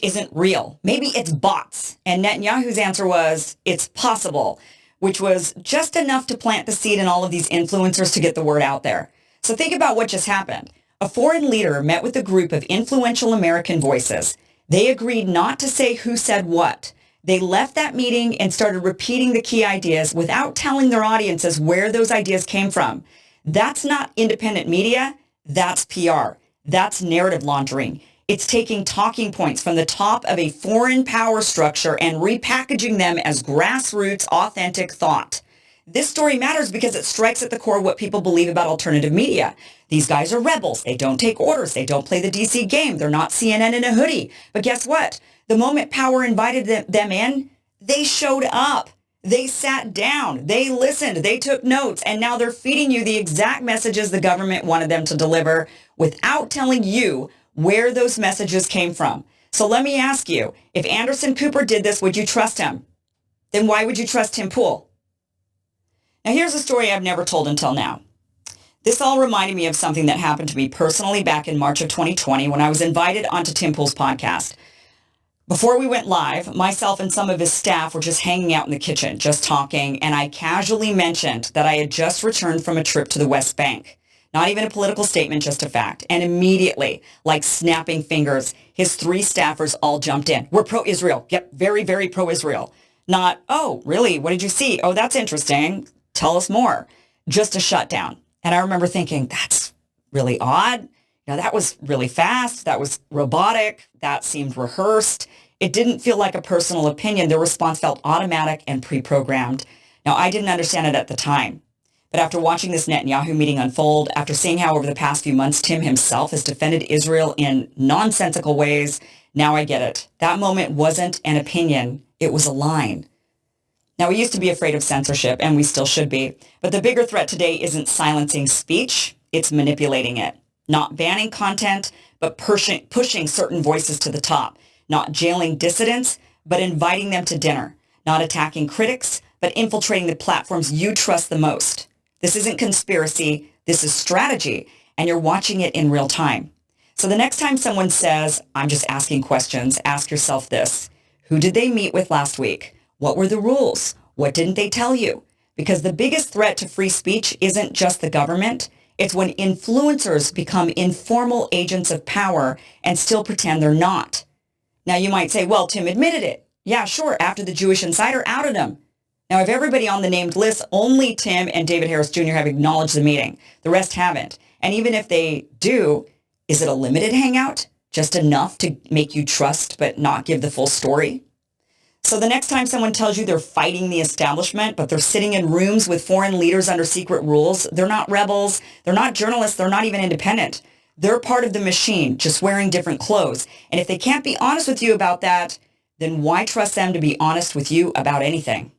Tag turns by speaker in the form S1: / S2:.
S1: isn't real. Maybe it's bots. And Netanyahu's answer was, it's possible, which was just enough to plant the seed in all of these influencers to get the word out there. So think about what just happened. A foreign leader met with a group of influential American voices. They agreed not to say who said what. They left that meeting and started repeating the key ideas without telling their audiences where those ideas came from. That's not independent media. That's PR. That's narrative laundering. It's taking talking points from the top of a foreign power structure and repackaging them as grassroots, authentic thought. This story matters because it strikes at the core of what people believe about alternative media. These guys are rebels. They don't take orders. They don't play the DC game. They're not CNN in a hoodie. But guess what? The moment power invited them in, they showed up. They sat down. They listened. They took notes. And now they're feeding you the exact messages the government wanted them to deliver without telling you where those messages came from. So let me ask you, if Anderson Cooper did this, would you trust him? Then why would you trust Tim Poole? Now, here's a story I've never told until now. This all reminded me of something that happened to me personally back in March of 2020 when I was invited onto Tim Poole's podcast. Before we went live, myself and some of his staff were just hanging out in the kitchen, just talking, and I casually mentioned that I had just returned from a trip to the West Bank. Not even a political statement, just a fact. And immediately, like snapping fingers, his 3 staffers all jumped in. We're pro-Israel. Yep, very, very pro-Israel. Not, oh, really? What did you see? Oh, that's interesting. Tell us more. Just a shutdown. And I remember thinking, that's really odd. That was really fast. That was robotic. That seemed rehearsed. It didn't feel like a personal opinion. Their response felt automatic and pre-programmed. Now, I didn't understand it at the time. But after watching this Netanyahu meeting unfold, after seeing how over the past few months Tim himself has defended Israel in nonsensical ways, now I get it. That moment wasn't an opinion. It was a line. Now, we used to be afraid of censorship, and we still should be. But the bigger threat today isn't silencing speech. It's manipulating it. Not banning content, but pushing certain voices to the top. Not jailing dissidents, but inviting them to dinner. Not attacking critics, but infiltrating the platforms you trust the most. This isn't conspiracy. This is strategy, and you're watching it in real time. So the next time someone says, I'm just asking questions, ask yourself this. Who did they meet with last week? What were the rules? What didn't they tell you? Because the biggest threat to free speech isn't just the government. It's when influencers become informal agents of power and still pretend they're not. Now you might say, well, Tim admitted it. Yeah, sure, after the Jewish Insider outed him. Now, if everybody on the named list, only Tim and David Harris Jr. have acknowledged the meeting. The rest haven't. And even if they do, is it a limited hangout? Just enough to make you trust but not give the full story? So the next time someone tells you they're fighting the establishment, but they're sitting in rooms with foreign leaders under secret rules, they're not rebels, they're not journalists, they're not even independent. They're part of the machine, just wearing different clothes. And if they can't be honest with you about that, then why trust them to be honest with you about anything?